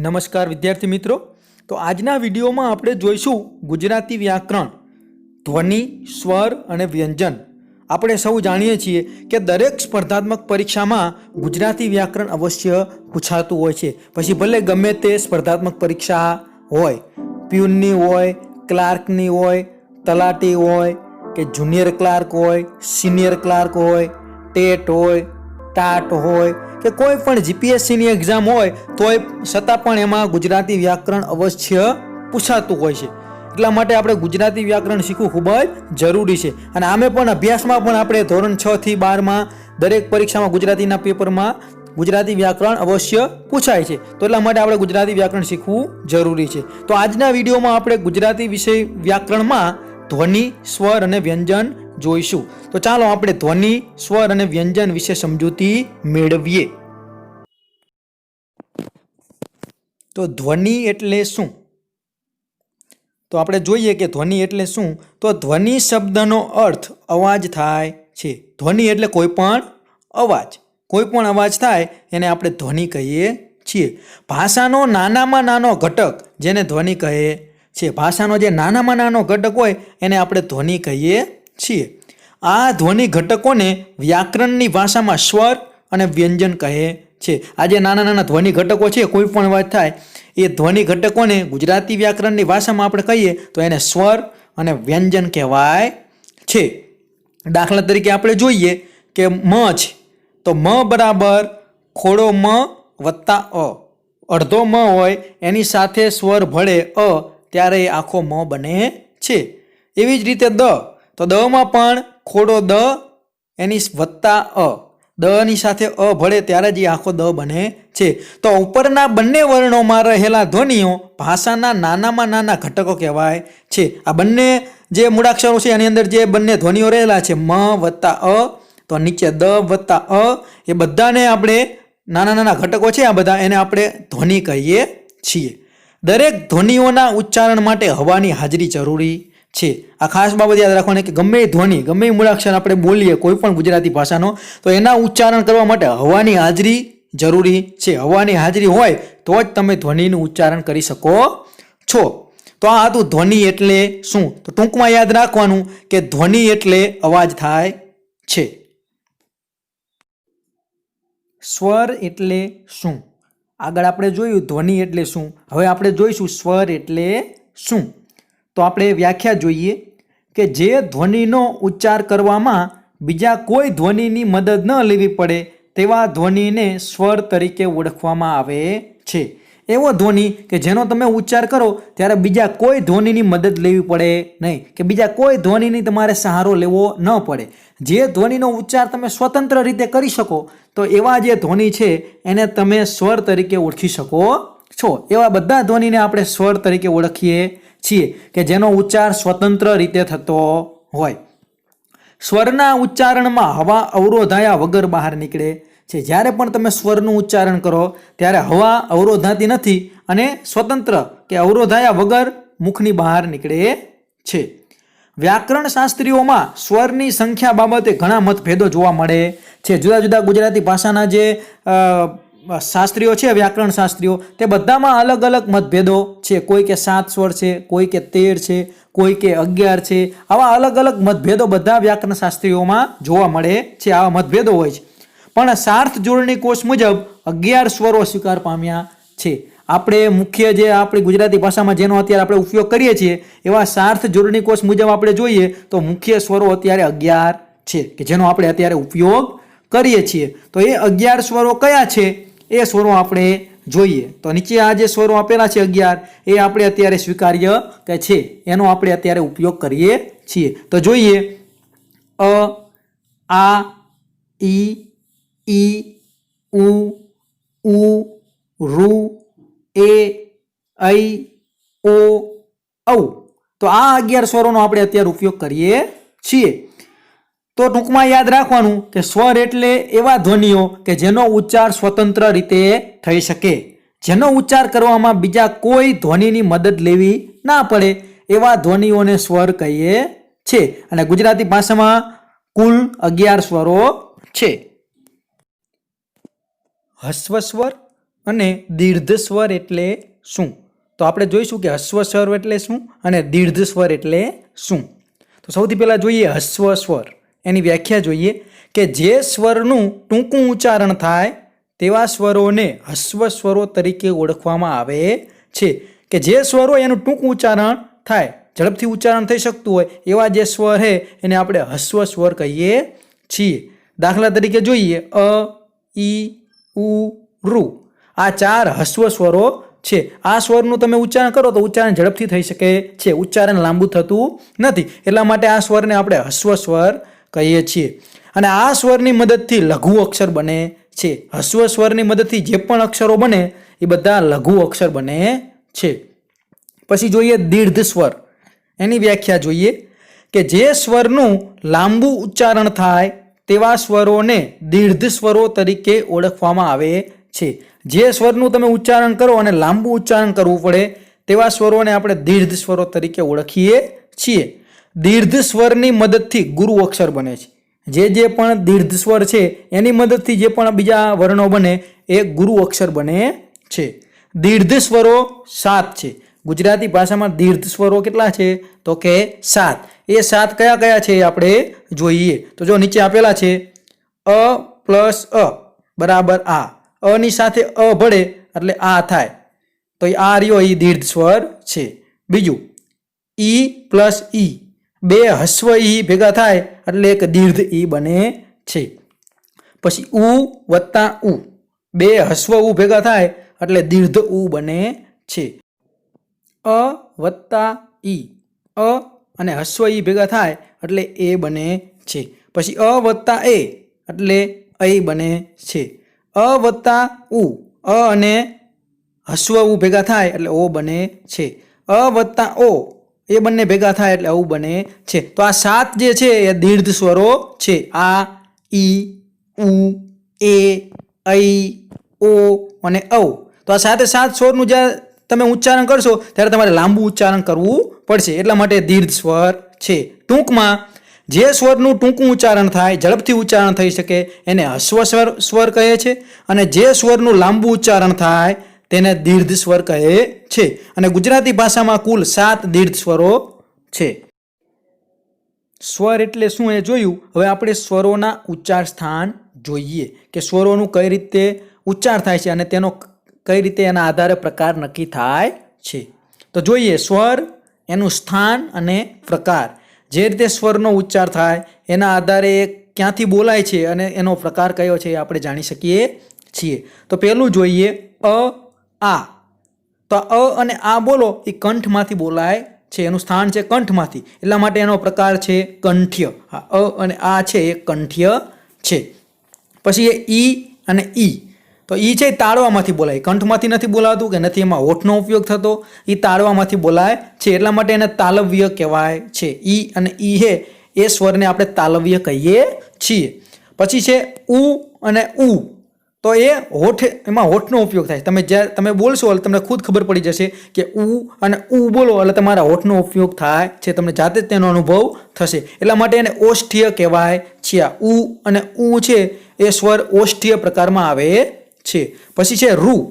નમસ્કાર વિદ્યાર્થી મિત્રો। તો આજના વિડીયોમાં આપણે જોઈશું ગુજરાતી વ્યાકરણ, ધ્વનિ, સ્વર અને વ્યંજન। આપણે સૌ જાણીએ છીએ કે દરેક સ્પર્ધાત્મક પરીક્ષામાં ગુજરાતી વ્યાકરણ અવશ્ય પૂછાતું હોય છે। પછી ભલે ગમે તે સ્પર્ધાત્મક પરીક્ષા હોય, પ્યુનની હોય, ક્લાર્કની હોય, તલાટી હોય કે જુનિયર ક્લાર્ક હોય, સિનિયર ક્લાર્ક હોય, ટેટ હોય, ટાટ હોય કે કોઈ પણ જીપીએસસીની એક્ઝામ હોય તોય છતાં પણ એમાં ગુજરાતી વ્યાકરણ અવશ્ય પૂછાતું હોય છે। એટલા માટે આપણે ગુજરાતી વ્યાકરણ શીખવું ખૂબ જ જરૂરી છે। અને આમે પણ અભ્યાસમાં પણ આપણે ધોરણ 6 થી 12માં દરેક પરીક્ષામાં ગુજરાતીના પેપરમાં ગુજરાતી વ્યાકરણ અવશ્ય પૂછાય છે। તો એટલા માટે આપણે ગુજરાતી વ્યાકરણ શીખવું જરૂરી છે। તો આજના વિડીયોમાં આપણે ગુજરાતી વિષય વ્યાકરણમાં ધ્વનિ, સ્વર અને વ્યંજન જોઈશું। તો ચાલો આપણે ધ્વનિ, સ્વર અને વ્યંજન વિશે સમજૂતી મેળવીએ। તો ધ્વનિ એટલે શું? તો આપણે જોઈએ કે ધ્વનિ એટલે શું। તો ધ્વનિ શબ્દનો અર્થ અવાજ થાય છે। ધ્વનિ એટલે કોઈ પણ અવાજ થાય એને આપણે ધ્વનિ કહીએ છીએ। ભાષાનો નાનામાં નાનો ઘટક જેને ધ્વનિ કહે છે। ભાષાનો જે નાનામાં નાનો ઘટક હોય એને આપણે ધ્વનિ કહીએ છીએ। આ ધ્વનિ ઘટકોને વ્યાકરણની ભાષામાં સ્વર અને વ્યંજન કહે છે। આ જે નાના નાના ધ્વનિ ઘટકો છે, કોઈ પણ અવાજ થાય એ ધ્વનિ ઘટકોને ગુજરાતી વ્યાકરણની ભાષામાં આપણે કહીએ તો એને સ્વર અને વ્યંજન કહેવાય છે। દાખલા તરીકે આપણે જોઈએ કે મ છે, તો મ બરાબર ખોડો મ વત્તા અ, અડધો મ હોય એની સાથે સ્વર ભળે અ ત્યારે એ આખો મ બને છે। એવી જ રીતે દ, તો દમાં પણ ખોડો દ એની વત્તા અ, દ ની સાથે અ ભળે ત્યારે જ આખો દ બને છે। તો ઉપરના બંને વર્ણોમાં રહેલા ધ્વનિઓ ભાષાના નાનામાં નાના ઘટકો કહેવાય છે। આ બંને જે મૂળાક્ષરો છે એની અંદર જે બંને ધ્વનિઓ રહેલા છે મ વત્તા અ, તો નીચે દ વત્તા અ, એ બધાને આપણે નાના નાના ઘટકો છે, આ બધા એને આપણે ધ્વનિ કહીએ છીએ। દરેક ધ્વનિઓના ઉચ્ચારણ માટે હવાની હાજરી જરૂરી છે। આ ખાસ બાબત યાદ રાખવાની કે ગમે ધ્વનિ, ગમે મૂળાક્ષર આપણે બોલીએ કોઈ પણ ગુજરાતી ભાષાનો, તો એના ઉચ્ચારણ કરવા માટે હવાની હાજરી જરૂરી છે। હવાની હાજરી હોય તો જ તમે ધ્વનિનું ઉચ્ચારણ કરી શકો છો। તો આ હતું ધ્વનિ એટલે શું। તો ટૂંકમાં યાદ રાખવાનું કે ધ્વનિ એટલે અવાજ થાય છે। સ્વર એટલે શું? આગળ આપણે જોયું ધ્વનિ એટલે શું, હવે આપણે જોઈશું સ્વર એટલે શું। તો આપણે વ્યાખ્યા જોઈએ કે જે ધ્વનિનો ઉચ્ચાર કરવામાં બીજા કોઈ ધ્વનિની મદદ ન લેવી પડે તેવા ધ્વનિને સ્વર તરીકે ઓળખવામાં આવે છે। એવો ધ્વનિ કે જેનો તમે ઉચ્ચાર કરો ત્યારે બીજા કોઈ ધ્વનિની મદદ લેવી પડે નહીં, કે બીજા કોઈ ધ્વનિની તમારે સહારો લેવો ન પડે। જે ધ્વનિનો ઉચ્ચાર તમે સ્વતંત્ર રીતે કરી શકો તો એવા જે ધ્વનિ છે એને તમે સ્વર તરીકે ઓળખી શકો છો। એવા બધા ધ્વનિને આપણે સ્વર તરીકે ઓળખીએ છીએ કે જેનો ઉચ્ચાર સ્વતંત્ર રીતે થતો હોય। સ્વરના ઉચ્ચારણમાં હવા અવરોધાયા વગર બહાર નીકળે છે। જ્યારે પણ તમે સ્વરનું ઉચ્ચારણ કરો ત્યારે હવા અવરોધાતી નથી અને સ્વતંત્ર કે અવરોધાયા વગર મુખની બહાર નીકળે છે। વ્યાકરણ શાસ્ત્રીઓમાં સ્વરની સંખ્યા બાબતે ઘણા મતભેદો જોવા મળે છે। જુદા જુદા ગુજરાતી ભાષાના જે શાસ્ત્રીઓ છે, વ્યાકરણ શાસ્ત્રીઓ, તે બધામાં અલગ અલગ મતભેદો છે। કોઈ કે 7 સ્વર છે, કોઈ કે 13 છે, કોઈ કે 11 છે। આવા અલગ અલગ મતભેદો બધા વ્યાકરણ શાસ્ત્રીઓમાં જોવા મળે છે। આવા મતભેદો હોય છે, પણ સાર્થ જોડણી કોષ મુજબ 11 સ્વરો સ્વીકાર પામ્યા છે। આપણે મુખ્ય જે આપણી ગુજરાતી ભાષામાં જેનો અત્યારે આપણે ઉપયોગ કરીએ છીએ એવા સાર્થ જોડણી કોષ મુજબ આપણે જોઈએ તો મુખ્ય સ્વરો અત્યારે 11 છે કે જેનો આપણે અત્યારે ઉપયોગ કરીએ છીએ। તો એ 11 સ્વરો કયા છે એ સ્વરો આપણે જોઈએ। તો નીચે આ જે સ્વરો આપેલા છે 11 એ આપણે અત્યારે સ્વીકાર્ય કે છે, એનો આપણે અત્યારે ઉપયોગ કરીએ છીએ। તો જોઈએ અ, આ, ઈ, ઈ, ઉ, ઉ, રૂ, એ, ઐ, ઓ, ઔ। તો આ 11 સ્વરોનો આપણે અત્યારે ઉપયોગ કરીએ છીએ। તો ટૂંકમાં યાદ રાખવાનું કે સ્વર એટલે એવા ધ્વનિઓ કે જેનો ઉચ્ચાર સ્વતંત્ર રીતે થઈ શકે, જેનો ઉચ્ચાર કરવામાં બીજા કોઈ ધ્વનિની મદદ લેવી ના પડે એવા ધ્વનિઓને સ્વર કહીએ છીએ। અને ગુજરાતી ભાષામાં કુલ 11 સ્વરો છે। હસ્વ સ્વર, અને દીર્ઘ સ્વર એટલે શું? તો આપણે જોઈશું કે હસ્વ સ્વર એટલે શું અને દીર્ઘ સ્વર એટલે શું. તો સૌથી પહેલાં જોઈએ હસ્વ સ્વર. એની વ્યાખ્યા જોઈએ કે જે સ્વરનું ટૂંકું ઉચ્ચારણ થાય તેવા સ્વરોને હસ્વ સ્વરો તરીકે ઓળખવામાં આવે છે. કે જે સ્વર હોય એનું ટૂંકું ઉચ્ચારણ થાય, ઝડપથી ઉચ્ચારણ થઈ શકતું હોય એવા જે સ્વર છે એને આપણે હસ્વ સ્વર કહીએ છીએ. દાખલા તરીકે જોઈએ અ, ઈ, ઉ, ઋ. આ 4 હસ્વ સ્વરો છે. આ સ્વરનું તમે ઉચ્ચારણ કરો તો ઉચ્ચારણ ઝડપથી થઈ શકે છે, ઉચ્ચારણ લાંબુ થતું નથી. એટલા માટે આ સ્વરને આપણે હસ્વ સ્વર કહીએ છીએ. અને આ સ્વરની મદદથી લઘુ અક્ષર બને છે. હસ્વ સ્વરની મદદથી જે પણ અક્ષરો બને એ બધા લઘુ અક્ષર બને છે. પછી જોઈએ દીર્ઘ સ્વર. એની વ્યાખ્યા જોઈએ કે જે સ્વરનું લાંબુ ઉચ્ચારણ થાય તેવા સ્વરોને દીર્ઘ સ્વરો તરીકે ઓળખવામાં આવે છે. જે સ્વરનું તમે ઉચ્ચારણ કરો અને લાંબુ ઉચ્ચારણ કરવું પડે તેવા સ્વરોને આપણે દીર્ઘ સ્વરો તરીકે ઓળખીએ છીએ. દીર્ઘ સ્વરની મદદથી ગુરુ અક્ષર બને છે. જે પણ દીર્ઘ સ્વર છે એની મદદથી જે પણ બીજા વર્ણો બને એ ગુરુ અક્ષર બને છે. દીર્ઘ સ્વરો 7 છે. ગુજરાતી ભાષામાં દીર્ઘ સ્વરો કેટલા છે? તો કે 7. એ 7 કયા કયા છે આપણે જોઈએ. તો જો નીચે આપેલા છે અ પ્લસ અ બરાબર આ. અની સાથે અ ભળે એટલે આ થાય, તો આ રહ્યો એ દીર્ઘ સ્વર છે. બીજું ઈ પ્લસ ઈ, 2 હસ્વ ઈ ભેગા થાય એટલે એક દીર્ઘ ઈ બને છે. પછી ઉ વત્તા ઉ, 2 હસ્વ ઉ ભેગા થાય એટલે દીર્ઘ ઉ બને છે. અ વત્તા ઈ, અ અને હસ્વ ઈ ભેગા થાય એટલે એ બને છે. પછી અ વત્તા એ એટલે ઐ બને છે. અ વત્તા ઉ, અ અને હસ્વ ઉ ભેગા થાય એટલે ઓ બને છે. અ વત્તા ઓ, એ બંને ભેગા થાય એટલે ઔ બને છે. તો આ 7 જે છે એ દીર્ઘ સ્વરો છે. આ, ઈ, ઉ, એ, ઐ, ઓ અને ઔ. તો આ 7 સ્વરનું જ્યારે તમે ઉચ્ચારણ કરશો ત્યારે તમારે લાંબુ ઉચ્ચારણ કરવું પડશે. એટલા માટે દીર્ઘ સ્વર છે. ટૂંકમાં જે સ્વરનું ટૂંકું ઉચ્ચારણ થાય, ઝડપથી ઉચ્ચારણ થઈ શકે એને હસ્વ સ્વર કહે છે. અને જે સ્વરનું લાંબુ ઉચ્ચારણ થાય તેને દીર્ઘ સ્વર કહે છે. અને ગુજરાતી ભાષામાં કુલ 7 દીર્ઘ સ્વરો છે. સ્વર એટલે શું એ જોયું. હવે આપણે સ્વરોના ઉચ્ચાર સ્થાન જોઈએ કે સ્વરોનું કઈ રીતે ઉચ્ચાર થાય છે અને તેનો કઈ રીતે એના આધારે પ્રકાર નક્કી થાય છે. તો જોઈએ સ્વર, એનું સ્થાન અને પ્રકાર. જે રીતે સ્વરનો ઉચ્ચાર થાય એના આધારે ક્યાંથી બોલાય છે અને એનો પ્રકાર કયો છે એ આપણે જાણી શકીએ છીએ. તો પહેલું જોઈએ અ, આ. તો અ અને આ બોલો એ કંઠમાંથી બોલાય છે. એનું સ્થાન છે કંઠમાંથી, એટલા માટે એનો પ્રકાર છે કંઠ્ય. અ અને આ છે એ કંઠ્ય છે. પછી એ ઈ અને ઈ. તો ઈ છે તાળવામાંથી બોલાય, કંઠમાંથી નથી બોલાતું કે નથી એમાં હોઠનો ઉપયોગ થતો, એ તાળવામાંથી બોલાય છે. એટલા માટે એને તાલવ્ય કહેવાય છે. ઈ અને ઈ છે એ સ્વરને આપણે તાલવ્ય કહીએ છીએ. પછી છે ઉ અને ઉ. તો એ હોઠ, એમાં હોઠનો ઉપયોગ થાય. જ્યારે તમે બોલશો એટલે તમને ખુદ ખબર પડી જશે કે ઉ અને ઉ બોલો એટલે તમારા હોઠનો ઉપયોગ થાય છે. તમને જાતે જ તેનો અનુભવ થશે. એટલા માટે એને ઓષ્ઠ્ય કહેવાય છે. આ ઉ અને ઉ છે એ સ્વર ઓષ્ઠ્ય પ્રકારમાં આવે છે. પછી છે રૂ.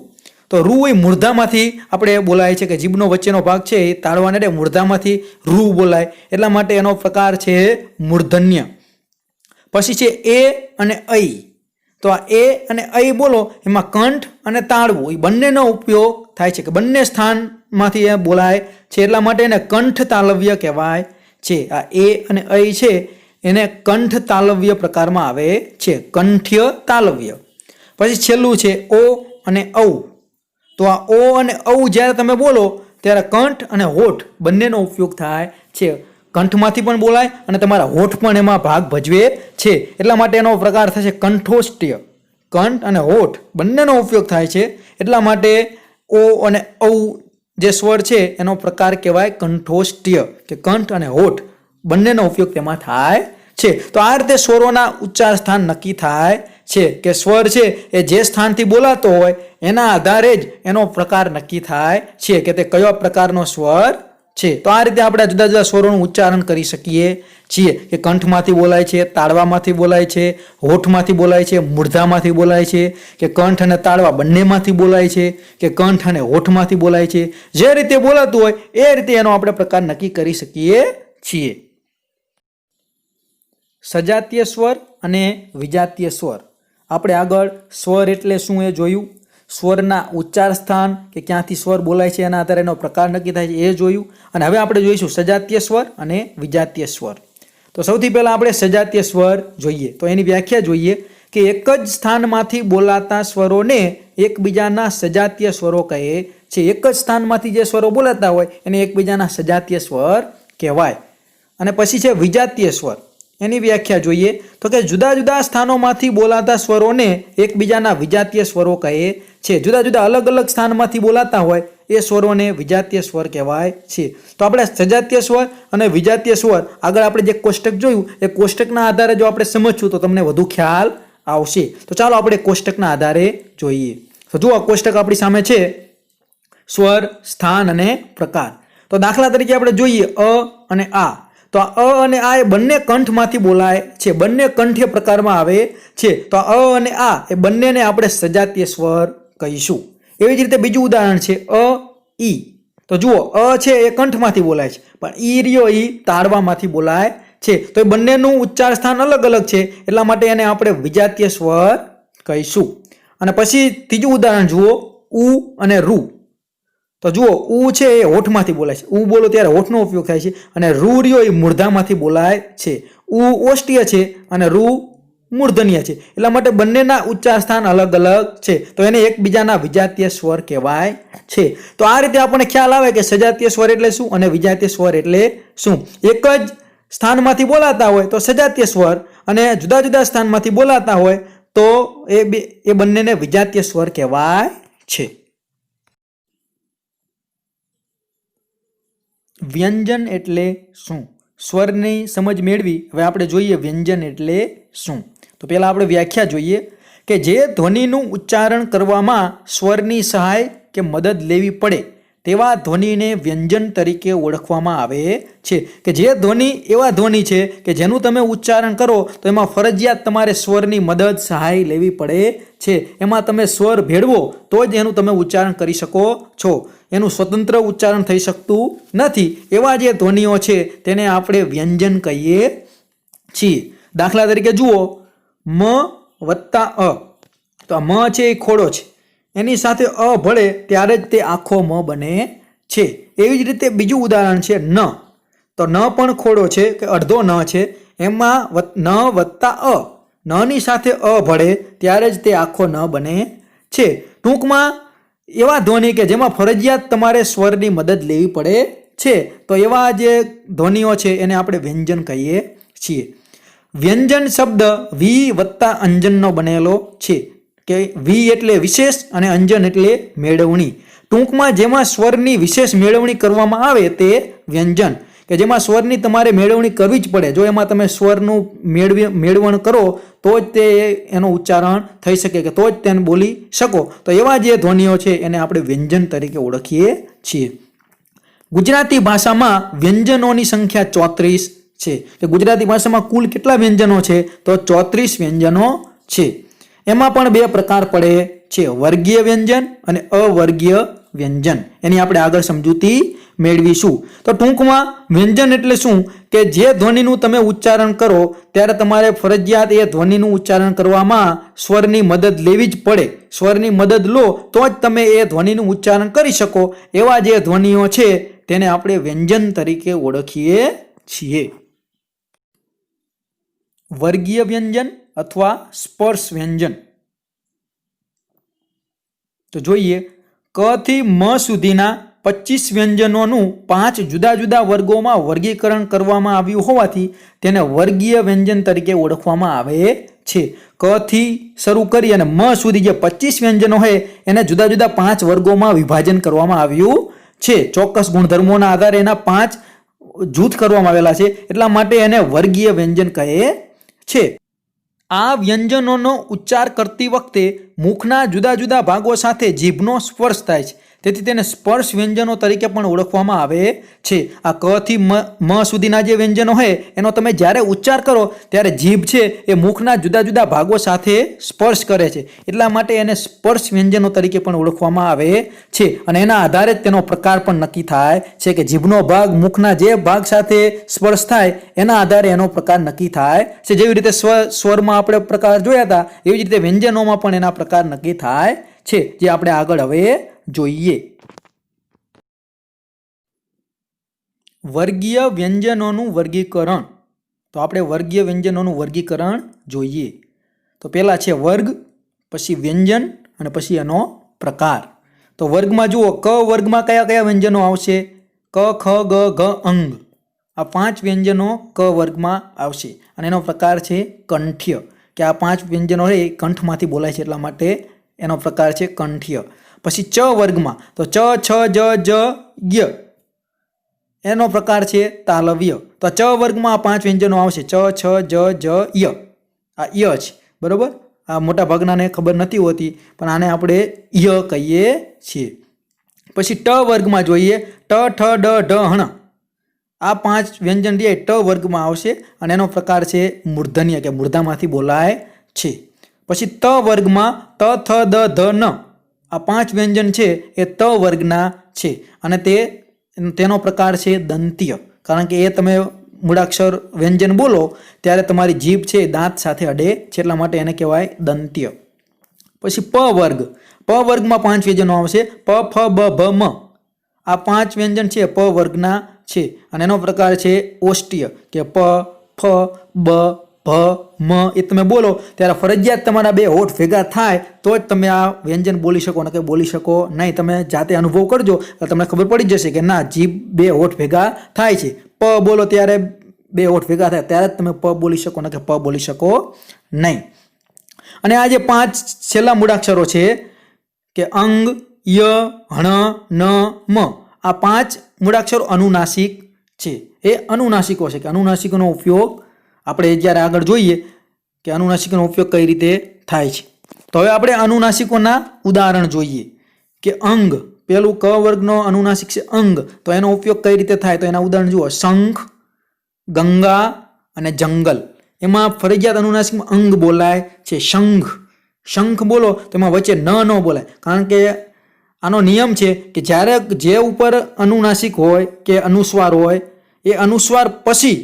તો રૂ એ મૂર્ધામાંથી આપણે બોલાય છે કે જીભનો વચ્ચેનો ભાગ છે એ તાળવાને એટલે મૂર્ધામાંથી રૂ બોલાય, એટલા માટે એનો પ્રકાર છે મૂર્ધન્ય. પછી છે એ અને ઐ. તો આ એ અને ઐ બોલો એમાં કંઠ અને તાળવું એ બંનેનો ઉપયોગ થાય છે કે બંને સ્થાનમાંથી એ બોલાય છે. એટલા માટે એને કંઠ તાલવ્ય કહેવાય છે. આ એ અને ઐ છે એને કંઠ તાલવ્ય પ્રકારમાં આવે છે, કંઠ્ય તાલવ્ય. પછી છેલ્લું છે ઓ અને ઔ. તો આ ઓ અને ઔ જ્યારે તમે બોલો ત્યારે કંઠ અને હોઠ બંનેનો ઉપયોગ થાય છે. કંઠમાંથી પણ બોલાય અને તમારા હોઠ પણ એમાં ભાગ ભજવે છે. એટલા માટે એનો પ્રકાર થશે કંઠોષ્ટ્ય. કંઠ અને હોઠ બંનેનો ઉપયોગ થાય છે. એટલા માટે ઓ અને ઔ જે સ્વર છે એનો પ્રકાર કહેવાય કંઠોષ્ટ્ય, કે કંઠ અને હોઠ બંનેનો ઉપયોગ તેમાં થાય છે. તો આ રીતે સ્વરોના ઉચ્ચાર સ્થાન નક્કી થાય છે કે સ્વર છે એ જે સ્થાનથી બોલાતો હોય એના આધારે જ એનો પ્રકાર નક્કી થાય છે કે તે કયો પ્રકારનો સ્વર છે। તો આ રીતે આપણે જુદા જુદા સ્વરોનું ઉચ્ચારણ કરી શકીએ છીએ કે કંઠમાંથી બોલાય છે, તાળવામાંથી બોલાય છે, હોઠમાંથી બોલાય છે, મૂર્ધામાંથી બોલાય છે, કે કંઠ અને તાળવા બંનેમાંથી બોલાય છે, કે કંઠ અને હોઠમાંથી બોલાય છે। જે રીતે બોલાતું હોય એ રીતે એનો આપણે પ્રકાર નક્કી કરી શકીએ છીએ। સજાતીય સ્વર અને વિજાતીય સ્વર, આપણે આગળ સ્વર એટલે શું એ જોયું, સ્વરના ઉચ્ચાર સ્થાન કે ક્યાંથી સ્વર બોલાય છે એના આધારે એનો પ્રકાર નક્કી થાય છે એ જોયું। અને હવે આપણે જોઈશું સજાતીય સ્વર અને વિજાતીય સ્વર। તો સૌથી પહેલા આપણે સજાતીય સ્વર જોઈએ તો એની વ્યાખ્યા જોઈએ કે એક જ સ્થાનમાંથી બોલાતા સ્વરોને એકબીજાના સજાતીય સ્વરો કહે છે। એક જ સ્થાનમાંથી જે સ્વરો બોલાતા હોય એને એકબીજાના સજાતીય સ્વર કહેવાય। અને પછી છે વિજાતીય સ્વર, એની વ્યાખ્યા જોઈએ તો કે જુદા જુદા સ્થાનોમાંથી બોલાતા સ્વરોને એકબીજાના વિજાતીય સ્વરો કહે છે। જુદા જુદા અલગ અલગ સ્થાનમાંથી બોલાતા હોય એ સ્વરોને વિજાતીય સ્વર કહેવાય છે। તો આપણે સજાતીય સ્વર અને વિજાતીય સ્વર આગળ આપણે જે કોષ્ટક જોયું એ કોષ્ટકના આધારે જો આપણે સમજશું તો તમને વધુ ખ્યાલ આવશે। તો ચાલો આપણે કોષ્ટકના આધારે જોઈએ। તો જુઓ કોષ્ટક આપણી સામે છે, સ્વર, સ્થાન અને પ્રકાર। તો દાખલા તરીકે આપણે જોઈએ અ અને આ, તો આ અ અને આ એ બંને કંઠમાંથી બોલાય છે, બંને કંઠ્ય પ્રકારમાં આવે છે। તો અ અને આ એ બંનેને આપણે સજાતીય સ્વર કહીશું। એવી જ રીતે બીજું ઉદાહરણ છે અ ઈ, તો જુઓ અ છે એ કંઠમાંથી બોલાય છે પણ ઈ રહ્યો ઈ તાળવામાંથી બોલાય છે। તો એ બંનેનું ઉચ્ચાર સ્થાન અલગ અલગ છે એટલા માટે એને આપણે વિજાતીય સ્વર કહીશું। અને પછી ત્રીજું ઉદાહરણ જુઓ ઉ અને રૂ, તો જુઓ ઉ છે એ હોઠમાંથી બોલાય છે, ઉ બોલો ત્યારે હોઠનો ઉપયોગ થાય છે, અને રૂ રહ્યો એ મૂર્ધામાંથી બોલાય છે। ઉ ઓષ્ટીય છે અને રૂ મૂર્ધન્ય છે એટલા માટે બંનેના ઉચ્ચાર સ્થાન અલગ અલગ છે, તો એને એકબીજાના વિજાતીય સ્વર કહેવાય છે। તો આ રીતે આપણને ખ્યાલ આવે કે સજાતીય સ્વર એટલે શું અને વિજાતીય સ્વર એટલે શું। એક જ સ્થાનમાંથી બોલાતા હોય તો સજાતીય સ્વર, અને જુદા જુદા સ્થાનમાંથી બોલાતા હોય તો એ બંનેને વિજાતીય સ્વર કહેવાય છે। વ્યંજન એટલે શું, સ્વરની સમજ મેળવી હવે આપણે જોઈએ વ્યંજન એટલે શું। તો પહેલા આપણે વ્યાખ્યા જોઈએ કે જે ધ્વનિનું ઉચ્ચારણ કરવામાં સ્વરની સહાય કે મદદ લેવી પડે તેવા ધ્વનિને વ્યંજન તરીકે ઓળખવામાં આવે છે। કે જે ધ્વનિ એવા ધ્વનિ છે કે જેનું તમે ઉચ્ચારણ કરો તો એમાં ફરજિયાત તમારે સ્વરની મદદ સહાય લેવી પડે છે, એમાં તમે સ્વર ભેળવો તો જ એનું તમે ઉચ્ચારણ કરી શકો છો, એનું સ્વતંત્ર ઉચ્ચારણ થઈ શકતું નથી। એવા જે ધ્વનિઓ છે તેને આપણે વ્યંજન કહીએ છીએ। દાખલા તરીકે જુઓ મ વત્તા અ, તો આ મ છે એ ખોડો છે, એની સાથે અ ભળે ત્યારે જ તે આખો મ બને છે। એવી જ રીતે બીજું ઉદાહરણ છે ન, તો ન પણ ખોડો છે કે અડધો ન છે, એમાં ન વત્તા અ, ન ની સાથે અ ભળે ત્યારે જ તે આખો ન બને છે। ટૂંકમાં એવા ધ્વનિ કે જેમાં ફરજિયાત તમારે સ્વરની મદદ લેવી પડે છે તો એવા જે ધ્વનિઓ છે એને આપણે વ્યંજન કહીએ છીએ। વ્યંજન શબ્દ વી વત્તા અંજનનો બનેલો છે, કે વી એટલે વિશેષ અને અંજન એટલે મેળવણી। ટૂંકમાં જેમાં સ્વરની વિશેષ મેળવણી કરવામાં આવે તે વ્યંજન, કે જેમાં સ્વરની તમારે મેળવણી કરવી જ પડે, જો એમાં તમે સ્વરનું મેળવણ કરો તો જ તે એનું ઉચ્ચારણ થઈ શકે, કે તો જ તેને બોલી શકો, તો એવા જે ધ્વનિઓ છે એને આપણે વ્યંજન તરીકે ઓળખીએ છીએ। ગુજરાતી ભાષામાં વ્યંજનોની સંખ્યા 34 છે, કે ગુજરાતી ભાષામાં કુલ કેટલા વ્યંજનો છે તો 34 વ્યંજનો છે। એમાં પણ બે પ્રકાર પડે છે, વર્ગીય વ્યંજન અને અવર્ગીય વ્યંજન, એની આપણે આગળ સમજૂતી મેળવીશું। તો ટૂંકમાં વ્યંજન એટલે શું કે જે ધ્વનિનું તમે ઉચ્ચારણ કરો ત્યારે તમારે ફરજિયાત એ ધ્વનિનું ઉચ્ચારણ કરવામાં સ્વરની મદદ લેવી જ પડે, સ્વરની મદદ લો તો જ તમે એ ધ્વનિનું ઉચ્ચારણ કરી શકો, એવા જે ધ્વનિઓ છે તેને આપણે વ્યંજન તરીકે ઓળખીએ છીએ। વર્ગીય વ્યંજન અથવા સ્પર્શ વ્યંજન, તો જોઈએ ક થી મ સુધીના 25 વ્યંજનોનું 5 જુદા જુદા વર્ગોમાં વર્ગીકરણ કરવામાં આવ્યું હોવાથી તેને વર્ગીય વ્યંજન તરીકે ઓળખવામાં આવે છે। ક થી શરૂ કરી અને મ સુધી જે 25 વ્યંજનો છે એને જુદા જુદા 5 વર્ગોમાં વિભાજન કરવામાં આવ્યું છે, ચોક્કસ ગુણધર્મોના આધારે એના 5 જૂથ કરવામાં આવેલા છે, એટલા માટે એને વર્ગીય વ્યંજન કહે છે। આ વ્યંજનોનો ઉચ્ચાર કરતી વખતે મુખના જુદા જુદા ભાગો સાથે જીભનો સ્પર્શ થાય છે, તેથી તેને સ્પર્શ વ્યંજનો તરીકે પણ ઓળખવામાં આવે છે. આ ક થી મ સુધીના જે વ્યંજનો હોય એનો તમે જ્યારે ઉચ્ચાર કરો ત્યારે જીભ છે એ મુખના જુદા જુદા ભાગો સાથે સ્પર્શ કરે છે, એટલા માટે એને સ્પર્શ વ્યંજનો તરીકે પણ ઓળખવામાં આવે છે. અને એના આધારે જ તેનો પ્રકાર પણ નક્કી થાય છે કે જીભનો ભાગ મુખના જે ભાગ સાથે સ્પર્શ થાય એના આધારે એનો પ્રકાર નક્કી થાય છે. જેવી રીતે સ્વરમાં આપણે પ્રકાર જોયા હતા એવી જ રીતે વ્યંજનોમાં પણ એના પ્રકાર નક્કી થાય છે, જે આપણે આગળ હવે જોઈએ. વર્ગીય વ્યંજનોનું વર્ગીકરણ. તો આપણે વર્ગીય વ્યંજનોનું વર્ગીકરણ જોઈએ. તો પહેલા છે વર્ગ, પછી વ્યંજન અને પછી એનો પ્રકાર. તો વર્ગમાં જુઓ, ક વર્ગમાં કયા કયા વ્યંજનો આવશે? ક, ખ, ગ, ઘ, અંગ. આ 5 વ્યંજનો ક વર્ગમાં આવશે અને એનો પ્રકાર છે કંઠ્ય, કે આ 5 વ્યંજનો છે એ કંઠમાંથી બોલાય છે, એટલા માટે એનો પ્રકાર છે કંઠ્ય. પછી ચ વર્ગમાં તો ચ, છ, જ, જ, ય, એનો પ્રકાર છે તાલવ્ય. તો ચ વર્ગમાં આ 5 વ્યંજનો આવશે, ચ, છ, જ, જ, ય. આ ય છે, બરોબર. આ મોટા ભાગનાને ખબર નથી હોતી, પણ આને આપણે ય કહીએ છીએ. પછી ટ વર્ગમાં જોઈએ, ટ, ઠ, ડ, ઢ, હણ. આ 5 વ્યંજન જે ટ વર્ગમાં આવશે અને એનો પ્રકાર છે મૂર્ધન્ય, કે મૂર્ધામાંથી બોલાય છે. પછી ત વર્ગમાં ત, થ, દ, ધ, ન. આ 5 વ્યંજન છે એ ત વર્ગના છે અને તેનો પ્રકાર છે દંત્ય, કારણ કે એ તમે મૂળાક્ષર વ્યંજન બોલો ત્યારે તમારી જીભ છે દાંત સાથે અડે છે, એટલા માટે એને કહેવાય દંત્ય. પછી પ વર્ગ, પ વર્ગમાં 5 વ્યંજનો આવશે, પ, ફ, બ, ભ, મ. આ 5 વ્યંજન છે પ વર્ગના છે અને એનો પ્રકાર છે ઓષ્ટ્ય, કે પ, ફ, બ, ભ, મ એ તમે બોલો ત્યારે ફરજિયાત તમારા 2 હોઠ ભેગા થાય તો જ તમે આ વ્યંજન બોલી શકો, ને કે બોલી શકો નહીં. તમે જાતે અનુભવ કરજો તો તમને ખબર પડી જશે કે ના, જીભ 2 હોઠ ભેગા થાય છે. પ બોલો ત્યારે 2 હોઠ ભેગા થાય ત્યારે જ તમે પ બોલી શકો, ને કે પ બોલી શકો નહીં. અને આ જે 5 છેલ્લા મૂળાક્ષરો છે કે અંગ, ય, હણ, ન, મ, આ 5 મૂળાક્ષરો અનુનાસિક છે. એ અનુનાસિકો છે, કે અનુનાસિકોનો ઉપયોગ આપણે જ્યારે આગળ જોઈએ કે અનુનાસિકોનો ઉપયોગ કઈ રીતે થાય છે. તો હવે આપણે અનુનાસિકોના ઉદાહરણ જોઈએ કે અંગ, પેલું ક વર્ગનો અનુનાસિક છે અંગ, તો એનો ઉપયોગ કઈ રીતે થાય તો એના ઉદાહરણ જુઓ. શંખ, ગંગા અને જંગલ. એમાં ફરજિયાત અનુનાસિકમાં અંગ બોલાય છે. શંખ, શંખ બોલો તો એમાં વચ્ચે ન બોલાય, કારણ કે આનો નિયમ છે કે જ્યારે જે ઉપર અનુનાસિક હોય કે અનુસ્વાર હોય એ અનુસ્વાર પછી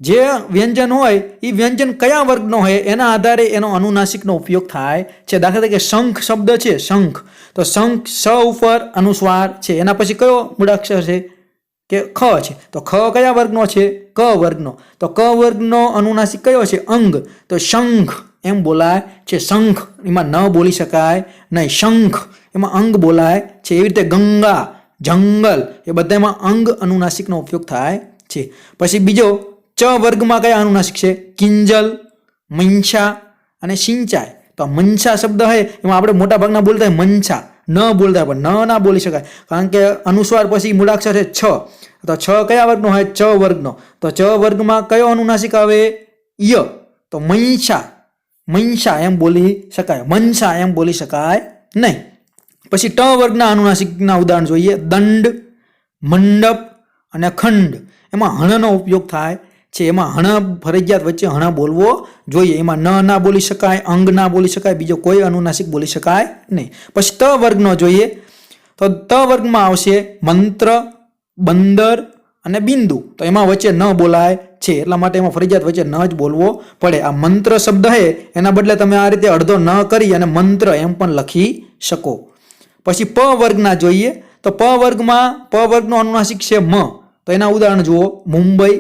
જે વ્યંજન હોય એ વ્યંજન કયા વર્ગનો હોય એના આધારે એનો અનુનાસિકનો ઉપયોગ થાય છે. દાખલા તરીકે શંખ શબ્દ છે, શંખ, તો શંખ સ ઉપર અનુસ્વાર છે, એના પછી કયો મૂળાક્ષર છે કે ખ છે, તો ખ કયા વર્ગનો છે? ક વર્ગનો. તો ક વર્ગનો અનુનાસિક કયો છે? અંગ, તો શંખ એમ બોલાય છે. શંખ એમાં ન બોલી શકાય નહીં, શંખ એમાં અંગ બોલાય છે. એવી રીતે ગંગા, જંગલ એ બધામાં અંગ અનુનાસિકનો ઉપયોગ થાય છે. પછી બીજો ચ વર્ગમાં કયા અનુનાસિક છે? કિંજલ, મંછા અને સિંચાઈ. તો મંછા શબ્દ હોય એમાં આપણે મોટા ભાગના બોલતા હોય મંછા, ન બોલતા, પણ ન ના બોલી શકાય કારણ કે અનુસ્વાર પછી મૂળાક્ષર છે છ. તો છ કયા વર્ગનો હોય? ચ વર્ગનો. તો ચ વર્ગમાં કયો અનુનાસિક આવે? ય. તો મંછા, મંછા એમ બોલી શકાય, મંછા એમ બોલી શકાય નહીં. પછી ટ વર્ગના અનુનાસિકના ઉદાહરણ જોઈએ. દંડ, મંડપ અને ખંડ. એમાં હણનો ઉપયોગ થાય છે. એમાં હણ ફરજિયાત વચ્ચે હણ બોલવો જોઈએ. એમાં ન ના બોલી શકાય, અંગ ના બોલી શકાય, બીજો કોઈ અનુનાસિક બોલી શકાય નહીં. પછી ત વર્ગનો જોઈએ તો ત વર્ગમાં આવશે મંત્ર, બંદર અને બિંદુ. તો એમાં વચ્ચે ન બોલાય છે, એટલા માટે એમાં ફરજિયાત વચ્ચે ન જ બોલવો પડે. આ મંત્ર શબ્દ છે એના બદલે તમે આ રીતે અડધો ન કરી અને મંત્ર એમ પણ લખી શકો. પછી પ વર્ગના જોઈએ તો પ વર્ગમાં પ વર્ગનો અનુનાસિક છે મ. તો એના ઉદાહરણ જુઓ. મુંબઈ,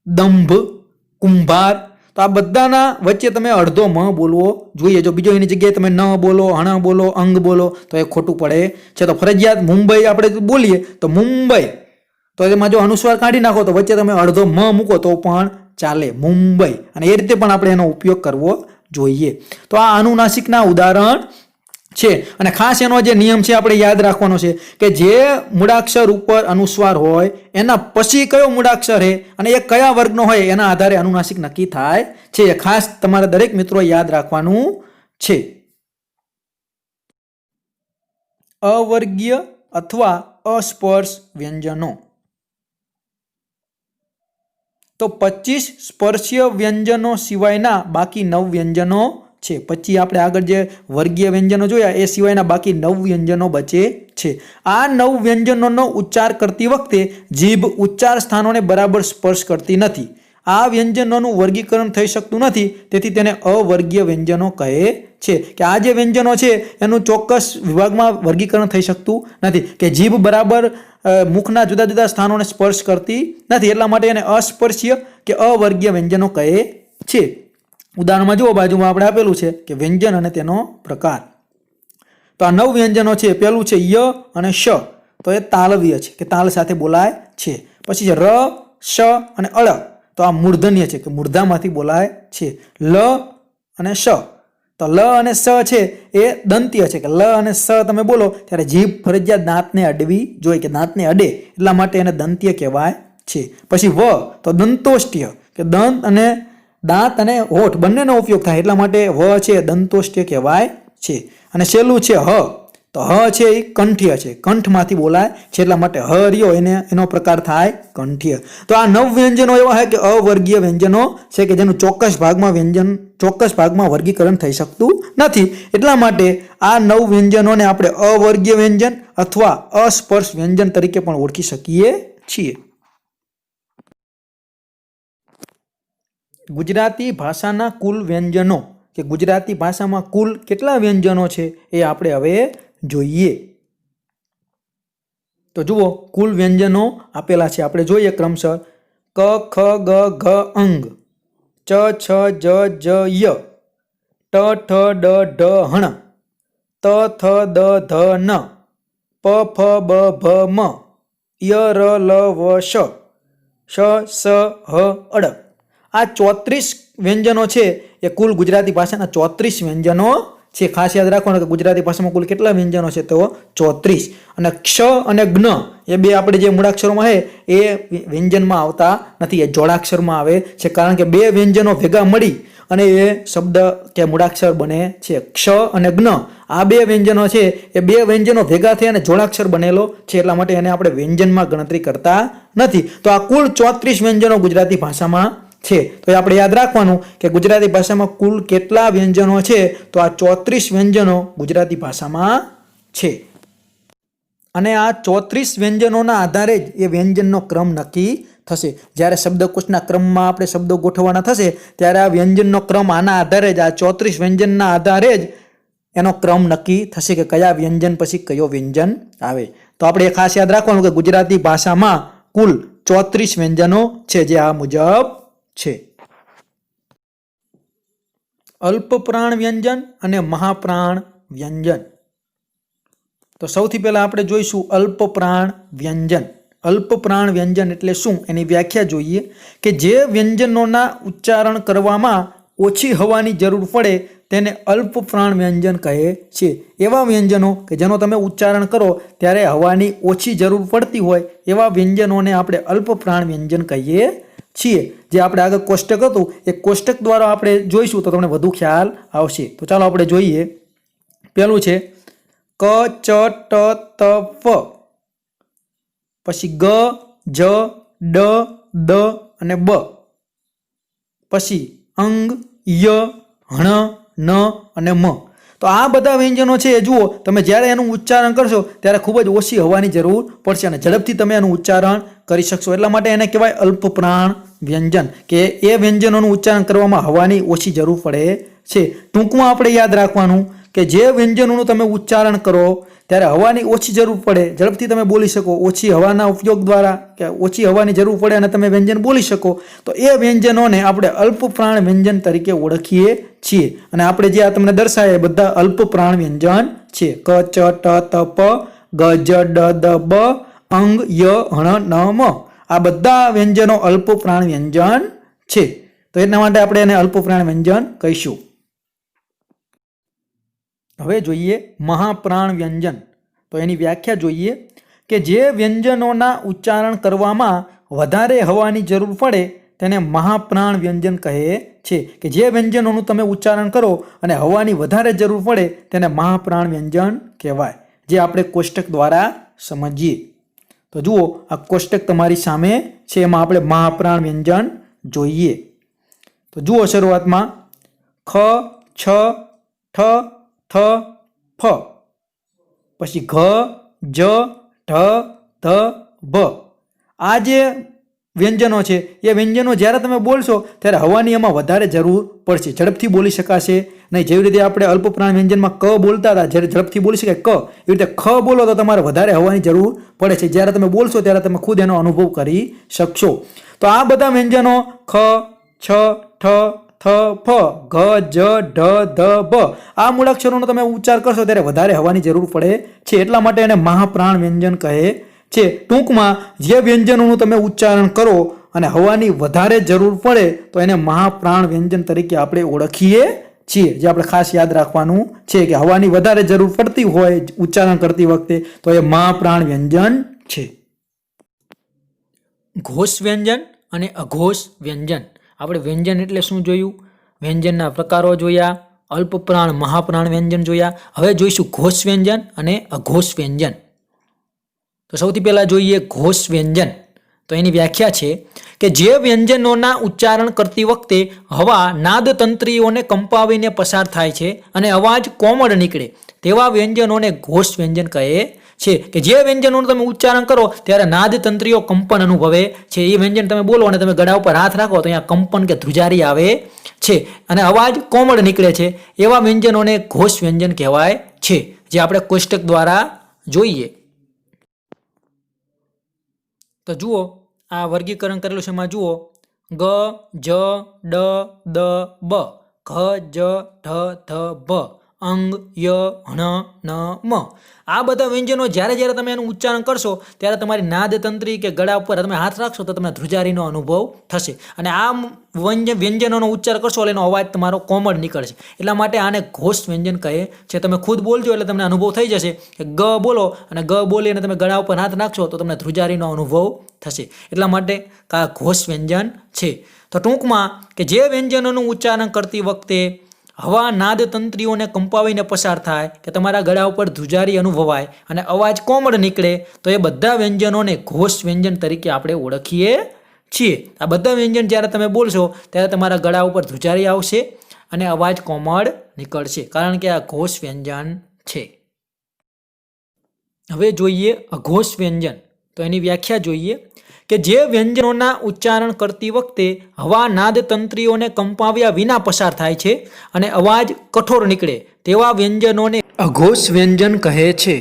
દંભ, કુંભાર. તો આ બધાના વચ્ચે તમે અડધો મ બોલવો જોઈએ. જો બીજો એની જગ્યાએ તમે ન બોલો, હણ બોલો, અંગ બોલો તો એ ખોટું પડે છે. તો ફરજિયાત મુંબઈ આપણે બોલીએ તો મુંબઈ, તો એમાં જો અનુસ્વાર કાઢી નાખો તો વચ્ચે તમે અડધો મ મૂકો તો પણ ચાલે, મુંબઈ. અને એ રીતે પણ આપણે એનો ઉપયોગ કરવો જોઈએ. તો આ અનુનાસિકના ઉદાહરણ છે. અને ખાસ એનો જે નિયમ છે આપણે યાદ રાખવાનો છે કે જે મૂળાક્ષર ઉપર અનુસ્વાર હોય એના પછી કયો મૂળાક્ષર છે અને એ કયા વર્ગનો હોય એના આધારે અનુનાસિક નક્કી થાય છે. એ ખાસ તમારા દરેક મિત્રો યાદ રાખવાનું છે. અવર્ગીય अथवा अस्पर्श व्यंजनों। तो 25 स्पर्शीय व्यंजनों सिवायना बाकी 9 व्यंजनों छे। પછી આપણે આગળ જે વર્ગીય વ્યંજનો જોયા એ સિવાયના બાકી 9 વ્યંજનો બચે છે। આ 9 વ્યંજનોનો ઉચ્ચાર કરતી વખતે જીભ ઉચ્ચાર સ્થાનોને બરાબર સ્પર્શ કરતી નથી। આ વ્યંજનોનું વર્ગીકરણ થઈ શકતું નથી, તેથી તેને અવર્ગીય વ્યંજનો કહે છે કે આ જે વ્યંજનો છે એનું ચોક્કસ વિભાગમાં વર્ગીકરણ થઈ શકતું નથી કે જીભ બરાબર મુખના જુદા જુદા સ્થાનોને સ્પર્શ કરતી નથી, એટલા માટે એને અસ્પર્શીય કે અવર્ગીય વ્યંજનો કહે છે। ઉદાહરણમાં જુઓ, બાજુમાં આપણે આપેલું છે કે વ્યંજન અને તેનો પ્રકાર। તો આ 9 વ્યંજનો છે। પહેલું છે ય અને શ, તો એ તાલવ્ય છે કે તાલ સાથે બોલાય છે। પછી છે ર, શ અને અળ, તો આ મૂર્ધન્ય છે કે મૂર્ધામાંથી બોલાય છે। લ અને શ, તો લ અને સ છે એ દંત્ય છે કે લ અને સ તમે બોલો ત્યારે જીભ ફરજિયાત દાંતને અડવી જોઈએ કે દાંતને અડે, એટલા માટે એને દંત્ય કહેવાય છે। પછી વ, તો દંતોષ્ટ્ય કે દંત અને દાંત અને હોઠ બંનેનો ઉપયોગ થાય, એટલા માટે વ છે દંતોષ્ટ્ય કહેવાય છે। અને છેલ્લું છે હ, તો હ છે એ કંઠ્ય છે, કંઠમાંથી બોલાય છે, એટલા માટે હ રહ્યો એનો પ્રકાર થાય કંઠ્ય। તો આ 9 વ્યંજનો એવા છે કે અવર્ગીય વ્યંજનો છે કે જેનું ચોક્કસ ભાગમાં વર્ગીકરણ થઈ શકતું નથી, એટલા માટે આ 9 વ્યંજનોને આપણે અવર્ગીય વ્યંજન અથવા અસ્પર્શ વ્યંજન તરીકે પણ ઓળખી શકીએ છીએ। ગુજરાતી ભાષાના કુલ વ્યંજનો કે ગુજરાતી ભાષામાં કુલ કેટલા વ્યંજનો છે એ આપણે હવે જોઈએ। તો જુઓ, કુલ વ્યંજનો આપેલા છે, આપણે જોઈએ ક્રમશર। ક, ખ, ગ, ઘ, અંગ, ચ, છ, જ, જ, ય, ટ, ઠ, ડ, ઢ, હણ, ત, થ, દ, ધ, ન, પ, ફ, બ, ભ, મ, ય, ર, લ, વ, શ, શ, સ, હ, અડ। આ 34 વ્યંજનો છે એ કુલ ગુજરાતી ભાષાના 34 વ્યંજનો છે। ખાસ યાદ રાખવાનું કે ગુજરાતી ભાષામાં કુલ કેટલા વ્યંજનો છે તો 34। અને ક્ષ અને જ્ઞ એ બે આપણે જે મૂળાક્ષરોમાં છે એ વ્યંજનમાં આવતા નથી, એ જોડાક્ષરમાં આવે છે, કારણ કે બે વ્યંજનો ભેગા મળી અને એ શબ્દ કે મૂળાક્ષર બને છે। ક્ષ અને જ્ઞ આ બે વ્યંજનો છે એ બે વ્યંજનો ભેગા થઈ અને જોડાક્ષર બનેલો છે, એટલા માટે એને આપણે વ્યંજનમાં ગણતરી કરતા નથી। તો આ કુલ 34 વ્યંજનો ગુજરાતી ભાષામાં છે। તો આપણે યાદ રાખવાનું કે ગુજરાતી ભાષામાં કુલ કેટલા વ્યંજનો છે તો આ 34 વ્યંજનો ગુજરાતી ભાષામાં છે। અને આ 34 વ્યંજનોના આધારે જ એ વ્યંજનનો ક્રમ નક્કી થશે। જ્યારે શબ્દકોશના ક્રમમાં આપણે શબ્દો ગોઠવવાના થશે ત્યારે આ વ્યંજનનો ક્રમ આના આધારે જ, આ 34 વ્યંજનના આધારે જ એનો ક્રમ નક્કી થશે કે કયા વ્યંજન પછી કયો વ્યંજન આવે। તો આપણે ખાસ યાદ રાખવાનું કે ગુજરાતી ભાષામાં કુલ 34 વ્યંજનો છે, જે આ મુજબ છે। અલ્પપ્રાણ વ્યંજન અને મહાપ્રાણ વ્યંજન। તો સૌથી પહેલા આપણે જોઈશું અલ્પપ્રાણ વ્યંજન। અલ્પપ્રાણ વ્યંજન એટલે શું એની વ્યાખ્યા જોઈએ કે જે વ્યંજનોના ઉચ્ચારણ કરવામાં ઓછી હવાની જરૂર પડે તેને અલ્પપ્રાણ વ્યંજન કહે છે। એવા વ્યંજનો કે જેનો તમે ઉચ્ચારણ કરો ત્યારે હવાની ઓછી જરૂર પડતી હોય એવા વ્યંજનોને આપણે અલ્પપ્રાણ વ્યંજન કહીએ છીએ। જે આપણે આગળ કોષ્ટક હતું એ કોષ્ટક દ્વારા આપણે જોઈશું તો તમને વધુ ખ્યાલ આવશે। તો ચાલો આપણે જોઈએ। પહેલું છે ક, ચ, ટ, ત, ફ, પછી ગ, જ, ડ, દ અને બ, પછી અંગ, ય, હણ, ન અને મ। તો આ બધા વ્યંજનો છે એ જુઓ, તમે જ્યારે એનું ઉચ્ચારણ કરશો ત્યારે ખૂબ જ ઓછી હવાની જરૂર પડશે અને ઝડપથી તમે એનું ઉચ્ચારણ કરી શકશો, એટલા માટે એને કહેવાય અલ્પપ્રાણ વ્યંજન, કે એ વ્યંજનોનું ઉચ્ચારણ કરવામાં હવાની ઓછી જરૂર પડે છે। ટૂંકમાં આપણે યાદ રાખવાનું કે જે વ્યંજનોનું તમે ઉચ્ચારણ કરો ત્યારે હવાની ઓછી જરૂર પડે, ઝડપથી તમે બોલી શકો, ઓછી હવાના ઉપયોગ દ્વારા કે ઓછી હવાની જરૂર પડે અને તમે વ્યંજન બોલી શકો, તો એ વ્યંજનોને આપણે અલ્પપ્રાણ વ્યંજન તરીકે ઓળખીએ છીએ। અને આપણે જે આ તમને દર્શાવે એ બધા અલ્પપ્રાણ વ્યંજન છે। ક, ચ, ટ, ત, પ, ગ, જ, ડ, દ, બ, અંગ, ય, હણ, ન, મ, આ બધા વ્યંજનો અલ્પપ્રાણ વ્યંજન છે। તો એટલા માટે આપણે એને અલ્પપ્રાણ વ્યંજન કહીશું। હવે જોઈએ મહાપ્રાણ વ્યંજન। તો એની વ્યાખ્યા જોઈએ કે જે વ્યંજનોના ઉચ્ચારણ કરવામાં વધારે હવાની જરૂર પડે તેને મહાપ્રાણ વ્યંજન કહે છે। કે જે વ્યંજનોનું તમે ઉચ્ચારણ કરો અને હવાની વધારે જરૂર પડે તેને મહાપ્રાણ વ્યંજન કહેવાય, જે આપણે કોષ્ટક દ્વારા समझिए। तो जुओ आ कोष्टक तमारी सामे छे, एमां आपणे महाप्राण व्यंजन जोईए। तो जुओ शुरुआत में ख, छ, ठ, थ, फ, पछी घ, ज, ढ, ध, भ। आ जे व्यंजनों छे ए व्यंजनों ज्यारे तमे बोलशो त्यारे हवानी एमां वधारे जरूर पड़शे, झड़पथी बोली शकाशे नहीं। जेवी रीते आपणे अल्पप्राण व्यंजन में क बोलता था, ज्यारे झड़पथी बोली शकाय क, एवी रीते ख बोलो तो तमारे वधारे हवानी जरूर पड़े छे। ज्यारे तमे बोलशो त्यारे तमे खुद एनो अनुभव करी शकशो। तो आ बधा व्यंजनों ख, छ, ठ, थ, फ, घ, ज, ढ, ध, भ आ मूळाक्षरोनो तमे उच्चार करशो त्यारे वधारे हवानी जरूर पड़े छे, एटला माटे एने महाप्राण व्यंजन कहे छे। टूंकमां जे व्यंजनोनुं तमे उच्चारण करो अने हवानी वधारे जरूर पड़े तो एने महाप्राण व्यंजन तरीके आपणे ओळखीए छीए। जे आपणे खास याद राखवानुं छे के हवानी वधारे जरूर पड़ती होय उच्चारण करती वखते तो ए महाप्राण व्यंजन छे। घोष व्यंजन अने अघोष व्यंजन। આપણે વ્યંજન એટલે શું જોયું, વ્યંજનના પ્રકારો જોયા, અલ્પપ્રાણ મહાપ્રાણ વ્યંજન જોયા। હવે જોઈશું ઘોષ વ્યંજન અને અઘોષ વ્યંજન। તો સૌથી પહેલા જોઈએ ઘોષ વ્યંજન। તો એની વ્યાખ્યા છે કે જે વ્યંજનોના ઉચ્ચારણ કરતી વખતે હવા નાદતંત્રીઓને કંપાવીને પસાર થાય છે અને અવાજ કોમળ નીકળે તેવા વ્યંજનોને ઘોષ વ્યંજન કહે છે। કે જે વ્યંજનોનું તમે ઉચ્ચારણ કરો ત્યારે નાદતંત્રીઓ કંપન અનુભવે છે। એ વ્યંજન તમે બોલો અને તમે ગળા ઉપર હાથ રાખો તો અહીંયા કંપન કે ધ્રુજારી આવે છે અને અવાજ કોમળ નીકળે છે, એવા વ્યંજનોને ઘોષ વ્યંજન કહેવાય છે, જે આપણે કોષ્ટક દ્વારા જોઈએ। તો જુઓ આ વર્ગીકરણ કરેલું છે, એમાં જુઓ ગ, જ, ડ, દ, બ, ઘ, જ, ઢ, ધ, ભ, અંગ, ય, હણ, ન, મ। આ બધા વ્યંજનો જ્યારે જ્યારે તમે એનું ઉચ્ચારણ કરશો ત્યારે તમારી નાદતંત્રી કે ગળા ઉપર તમે હાથ રાખશો તો તમને ધ્રુજારીનો અનુભવ થશે અને આ વ્યંજનોનો ઉચ્ચાર કરશો એટલે એનો અવાજ તમારો કોમળ નીકળશે, એટલા માટે આને ઘોષ વ્યંજન કહે છે। તમે ખુદ બોલજો એટલે તમને અનુભવ થઈ જશે કે ગ બોલો અને ગ બોલી અને તમે ગળા ઉપર હાથ નાખશો તો તમને ધ્રુજારીનો અનુભવ થશે, એટલા માટે આ ઘોષ વ્યંજન છે। તો ટૂંકમાં કે જે વ્યંજનોનું ઉચ્ચારણ કરતી વખતે હવા નાદતંત્રીઓને કંપાવીને પસાર થાય કે તમારા ગળા ઉપર ધ્રુજારી અનુભવાય અને અવાજ કોમળ નીકળે તો એ બધા વ્યંજનોને ઘોષ વ્યંજન તરીકે આપણે ઓળખીએ છીએ। આ બધા વ્યંજન જ્યારે તમે બોલશો ત્યારે તમારા ગળા ઉપર ધ્રુજારી આવશે અને અવાજ કોમળ નીકળશે, કારણ કે આ ઘોષ વ્યંજન છે। હવે જોઈએ અઘોષ વ્યંજન। તો એની વ્યાખ્યા જોઈએ કે જે વ્યંજનોના ઉચ્ચારણ કરતી વખતે હવા નાદતંત્રીઓને કંપાવ્યા વિના પસાર થાય છે અને અવાજ કઠોર નીકળે તેવા વ્યંજનોને અઘોષ વ્યંજન કહે છે।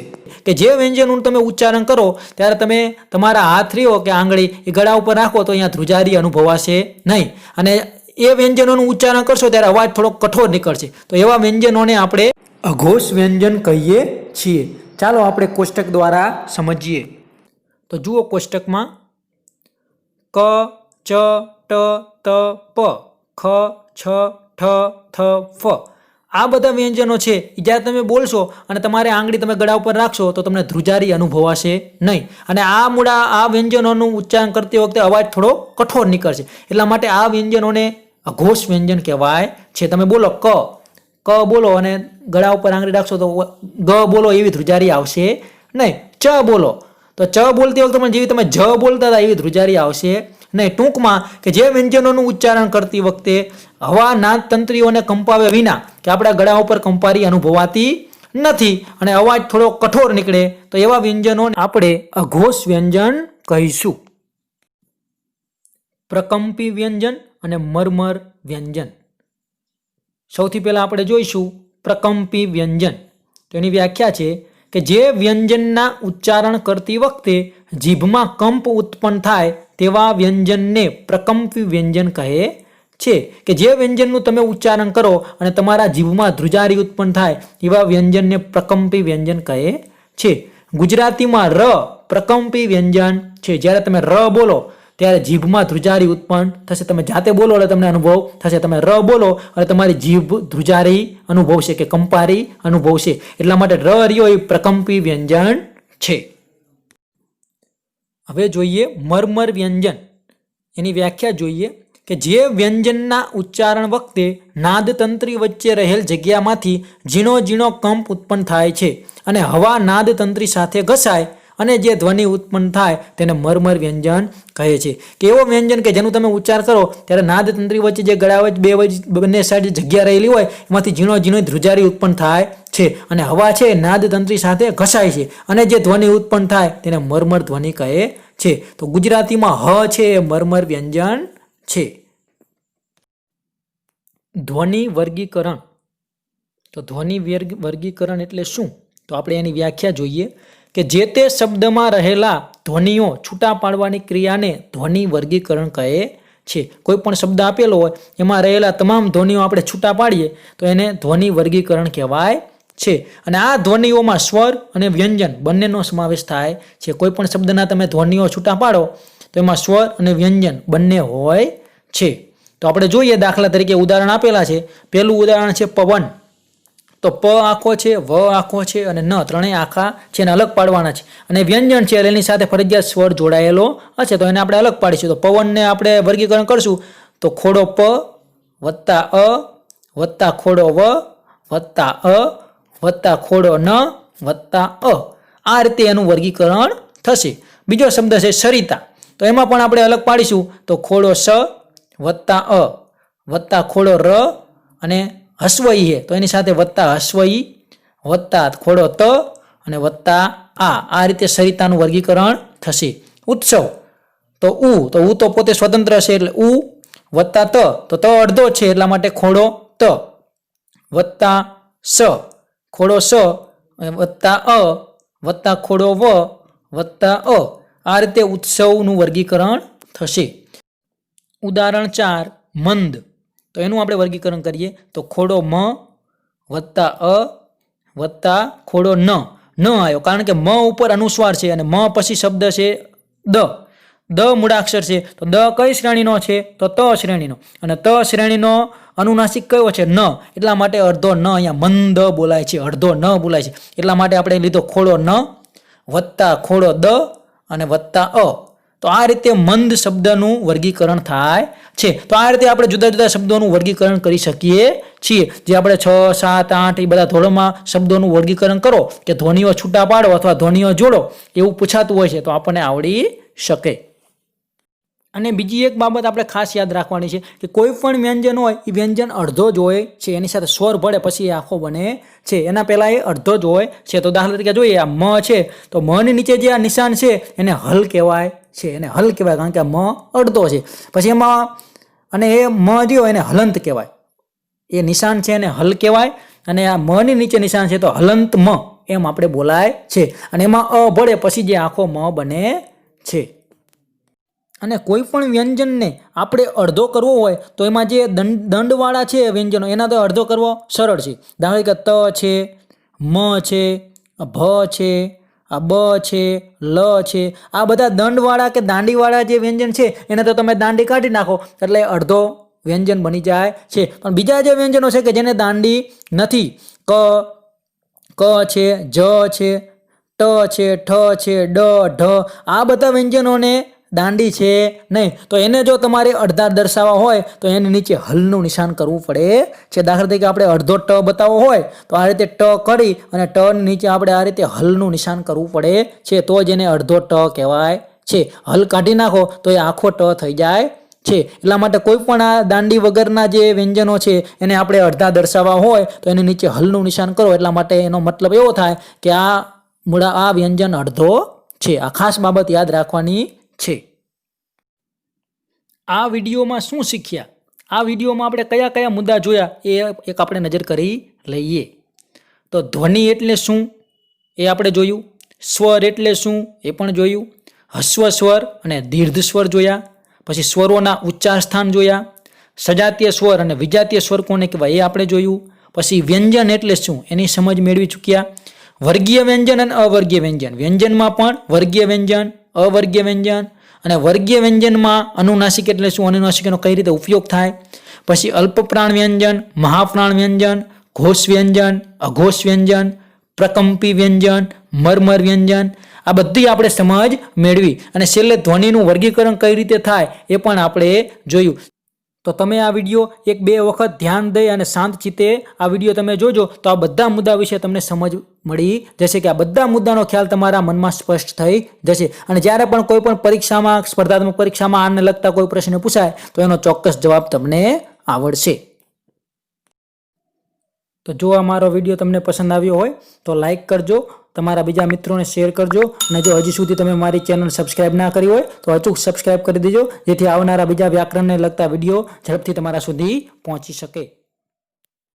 કે જે વ્યંજનોનું તમે ઉચ્ચારણ કરો ત્યારે તમે તમારા હાથ રહ્યો કે આંગળી એ ગળા ઉપર રાખો તો અહીંયા ધ્રુજારી અનુભવાશે નહીં અને એ વ્યંજનોનું ઉચ્ચારણ કરશો ત્યારે અવાજ થોડો કઠોર નીકળશે, તો એવા વ્યંજનોને આપણે અઘોષ વ્યંજન કહીએ છીએ। ચાલો આપણે કોષ્ટક દ્વારા સમજીએ। તો જુઓ કોષ્ટકમાં ક, ચ, ટ, ત, પ, ખ, છ, ઠ, થ, ફ આ બધા વ્યંજનો છે જ્યારે તમે બોલશો અને તમારે આંગળી તમે ગળા ઉપર રાખશો તો તમને ધ્રુજારી અનુભવાશે નહીં અને આ વ્યંજનોનું ઉચ્ચારણ કરતી વખતે અવાજ થોડો કઠોર નીકળશે, એટલા માટે આ વ્યંજનોને અઘોષ વ્યંજન કહેવાય છે। તમે બોલો ક બોલો અને ગળા ઉપર આંગળી રાખશો તો ગ બોલો એવી ધ્રુજારી આવશે નહીં। ચ બોલો તો ચ બોલતી વખતે પણ જેવી તમે જ બોલતા હતા એવી ધ્રુજારી આવશે નહીં। ટૂંકમાં કે જે વ્યંજનોનું ઉચ્ચારણ કરતી વખતે હવા નાદતંત્રીઓને કંપાવે વિના કે આપણા ગળા ઉપર કંપારી અનુભવાતી નથી અને અવાજ થોડો કઠોર નીકળે તો એવા વ્યંજનોને આપણે અઘોષ વ્યંજન કહીશું। પ્રકંપી વ્યંજન અને મરમર વ્યંજન। સૌથી પહેલા આપણે જોઈશું પ્રકંપી વ્યંજન। તો એની વ્યાખ્યા છે કે જે વ્યંજનના ઉચ્ચારણ કરતી વખતે જીભમાં કંપ ઉત્પન્ન થાય તેવા વ્યંજનને પ્રકંપી વ્યંજન કહે છે। કે જે વ્યંજનનું તમે ઉચ્ચારણ કરો અને તમારા જીભમાં ધ્રુજારી ઉત્પન્ન થાય એવા વ્યંજનને પ્રકંપી વ્યંજન કહે છે। ગુજરાતીમાં ર પ્રકંપી વ્યંજન છે। જ્યારે તમે ર બોલો ત્યારે જીભમાં ધ્રુજારી ઉત્પન્ન થશે, તમે જાતે બોલો એટલે તમને અનુભવ થશે, તમે ર બોલો એટલે તમારી જીભ ધ્રુજારી અનુભવશે કે કંપારી અનુભવશે, એટલા માટે ર રહ્યો એ પ્રકંપી વ્યંજન છે। હવે જોઈએ મરમર વ્યંજન। એની વ્યાખ્યા જોઈએ કે જે વ્યંજનના ઉચ્ચારણ વખતે નાદતંત્રી વચ્ચે રહેલ જગ્યામાંથી ઝીણો ઝીણો કંપ ઉત્પન્ન થાય છે અને હવા નાદતંત્રી સાથે ઘસાય અને જે ધ્વનિ ઉત્પન્ન થાય તેને મરમર વ્યંજન કહે છે. કે એવો વ્યંજન કે જેનું તમે ઉચ્ચાર કરો ત્યારે નાદતંત્રી વચ્ચે જે ગળા વચ્ચે બંને સાઈડ જગ્યા રહેલી હોય એમાંથી ઝીણો ઝીણો ધ્રુજારી ઉત્પન્ન થાય છે અને હવા છે નાદતંત્રી સાથે ઘસાય છે અને જે ધ્વનિ ઉત્પન્ન થાય તેને મરમર ધ્વનિ કહે છે. તો ગુજરાતીમાં હ છે એ મરમર વ્યંજન છે. ધ્વનિ વર્ગીકરણ. તો ધ્વનિ વર્ગીકરણ એટલે શું? તો આપણે એની વ્યાખ્યા જોઈએ કે જે તે શબ્દમાં રહેલા ધ્વનિઓ છૂટા પાડવાની ક્રિયાને ધ્વનિ વર્ગીકરણ કહે છે. કોઈ પણ શબ્દ આપેલો હોય એમાં રહેલા તમામ ધ્વનિઓ આપણે છૂટા પાડીએ તો એને ધ્વનિ વર્ગીકરણ કહેવાય છે. અને આ ધ્વનિઓમાં સ્વર અને વ્યંજન બંનેનો સમાવેશ થાય છે. કોઈ પણ શબ્દના તમે ધ્વનિઓ છૂટા પાડો તો એમાં સ્વર અને વ્યંજન બંને હોય છે. તો આપણે જોઈએ દાખલા તરીકે ઉદાહરણ આપેલા છે. પહેલું ઉદાહરણ છે પવન. તો પ આખો છે, વ આખો છે અને ન ત્રણેય આખા છે એને અલગ પાડવાના છે. અને વ્યંજન છે એની સાથે ફરજિયાત સ્વર જોડાયેલો હશે તો એને આપણે અલગ પાડીશું. તો પવનને આપણે વર્ગીકરણ કરશું તો ખોડો પ વત્તા અ વત્તા ખોડો વ વત્તા અ વત્તા ખોડો ન વત્તા અ. આ રીતે એનું વર્ગીકરણ થશે. બીજો શબ્દ છે સરિતા. તો એમાં પણ આપણે અલગ પાડીશું તો ખોડો સ વત્તા અ વત્તા ખોડો ર અને હસ્વઈ છે તો એની સાથે વત્તા હસ્વઈ વત્તા ખોડો ત અને વત્તા આ. આ રીતે સરિતાનું વર્ગીકરણ થશે. ઉત્સવ. તો ઉ તો પોતે સ્વતંત્ર છે એટલે ઉ વત્તા તો ત અડધો છે એટલા માટે ખોડો ત વત્તા સ ખોડો સ વત્તા અ વત્તા ખોડો વ વત્તા અ. આ રીતે ઉત્સવનું વર્ગીકરણ થશે. ઉદાહરણ 4 મંદ. તો એનું આપણે વર્ગીકરણ કરીએ તો ખોડો મ વત્તા અ વત્તા ખોડો ન આવ્યો કારણ કે મ ઉપર અનુસ્વાર છે અને મ પછી શબ્દ છે દ મૂળાક્ષર છે. તો દ કઈ શ્રેણીનો છે? તો ત શ્રેણીનો. અને ત શ્રેણીનો અનુનાસિક કયો છે? ન. એટલા માટે અડધો ન અહીંયા મંદ બોલાય છે, અડધો ન બોલાય છે. એટલા માટે આપણે લીધો ખોડો ન વત્તા ખોડો દ અને વત્તા અ. તો આ રીતે મંદ શબ્દનું વર્ગીકરણ થાય છે. તો આ રીતે આપણે જુદા જુદા શબ્દોનું વર્ગીકરણ કરી શકીએ છીએ. જે આપણે 6, 7, 8 એ બધા ધોરણમાં શબ્દોનું વર્ગીકરણ કરો કે ધ્વનિઓ છૂટા પાડો અથવા ધ્વનિઓ જોડો એવું પૂછાતું હોય છે તો આપણને આવડી શકે. અને બીજી એક બાબત આપણે ખાસ યાદ રાખવાની છે કે કોઈ પણ વ્યંજન હોય એ વ્યંજન અડધો જ હોય છે. એની સાથે સ્વર ભળે પછી એ આખો બને છે. એના પહેલાં એ અડધો જ હોય છે. તો દાખલા તરીકે જોઈએ આ મ છે તો મની નીચે જે આ નિશાન છે એને હલ કહેવાય છે. એને હલ કહેવાય કારણ કે મ અડધો છે. પછી એમાં અને એ મ જે હોય એને હલંત કહેવાય. એ નિશાન છે એને હલ કહેવાય અને આ મની નીચે નિશાન છે તો હલંત મ એમ આપણે બોલાય છે. અને એમાં અ ભળે પછી જે આખો મ બને છે. અને કોઈ પણ વ્યંજનને આપણે અડધો કરવો હોય તો એમાં જે દંડવાળા છે વ્યંજનો એના તો અડધો કરવો સરળ છે. દાખલા કે ત છે, મ છે, ભ છે, આ બ છે, લ છે, આ બધા દંડવાળા કે દાંડીવાળા જે વ્યંજન છે એને તો તમે દાંડી કાઢી નાખો એટલે અડધો વ્યંજન બની જાય છે. પણ બીજા જે વ્યંજનો છે કે જેને દાંડી નથી, ક છે, જ છે, ટ છે, ઠ છે, ડ, ઢ, આ બધા વ્યંજનોને દાંડી છે નહીં. તો એને જો તમારે અડધા દર્શાવવા હોય તો એની નીચે હલનું નિશાન કરવું પડે છે. દાખલા તરીકે આપણે અડધો ટ બતાવવો હોય તો આ રીતે ટ કરી અને ટ નીચે આપણે આ રીતે હલનું નિશાન કરવું પડે છે. તો જ એને અડધો ટ કહેવાય છે. હલ કાઢી નાખો તો એ આખો ટ થઈ જાય છે. એટલા માટે કોઈ પણ આ દાંડી વગરના જે વ્યંજનો છે એને આપણે અડધા દર્શાવવા હોય તો એની નીચે હલનું નિશાન કરો. એટલા માટે એનો મતલબ એવો થાય કે આ વ્યંજન અડધો છે. આ ખાસ બાબત યાદ રાખવાની છે. આ વિડીયોમાં શું શીખ્યા? આ વિડીયોમાં આપણે કયા કયા મુદ્દા જોયા એ એક આપણે નજર કરી લઈએ. તો ધ્વનિ એટલે શું એ આપણે જોયું. સ્વર એટલે શું એ પણ જોયું. હસ્વ સ્વર અને દીર્ઘ સ્વર જોયા. પછી સ્વરોના ઉચ્ચાર સ્થાન જોયા. સજાતીય સ્વર અને વિજાતીય સ્વર કોને કહેવાય એ આપણે જોયું. પછી વ્યંજન એટલે શું એની સમજ મેળવી ચૂક્યા. વર્ગીય વ્યંજન અને અવર્ગીય વ્યંજન. વ્યંજનમાં પણ વર્ગીય વ્યંજન, અવર્ગીય વ્યંજન અને વર્ગીય વ્યંજનમાં અનુનાસિક એટલે શું, અનુનાસિકનો કઈ રીતે ઉપયોગ થાય. પછી અલ્પપ્રાણ વ્યંજન, મહાપ્રાણ વ્યંજન, ઘોષ વ્યંજન, અઘોષ વ્યંજન, પ્રકંપી વ્યંજન, મરમર વ્યંજન, આ બધી આપણે સમજ મેળવી. અને છેલ્લે ધ્વનિનું વર્ગીકરણ કઈ રીતે થાય એ પણ આપણે જોયું. તો તમે આ વિડીયો 1-2 વખત ધ્યાન દઈ અને શાંત ચિત્તે આ વિડીયો તમે જોજો તો આ બધા મુદ્દા વિશે તમને સમજ મળી જશે કે આ બધા મુદ્દાનો ખ્યાલ તમારા મનમાં સ્પષ્ટ થઈ જશે અને જ્યારે પણ કોઈ પણ પરીક્ષામાં સ્પર્ધાત્મક પરીક્ષામાં આને લગતા કોઈ પ્રશ્ન પૂછાય તો એનો ચોક્કસ જવાબ તમને આવડશે. તો જો આ મારો વિડીયો તમને પસંદ આવ્યો હોય તો લાઈક કરજો, તમારા બીજા મિત્રોને શેર કરજો અને જો હજી સુધી તમે મારી ચેનલ સબસ્ક્રાઇબ ના કરી હોય તો અચૂક સબસ્ક્રાઇબ કરી દેજો જેથી આવનારા બીજા વ્યાકરણને લગતા વિડીયો ઝડપથી તમારા સુધી પહોંચી શકે.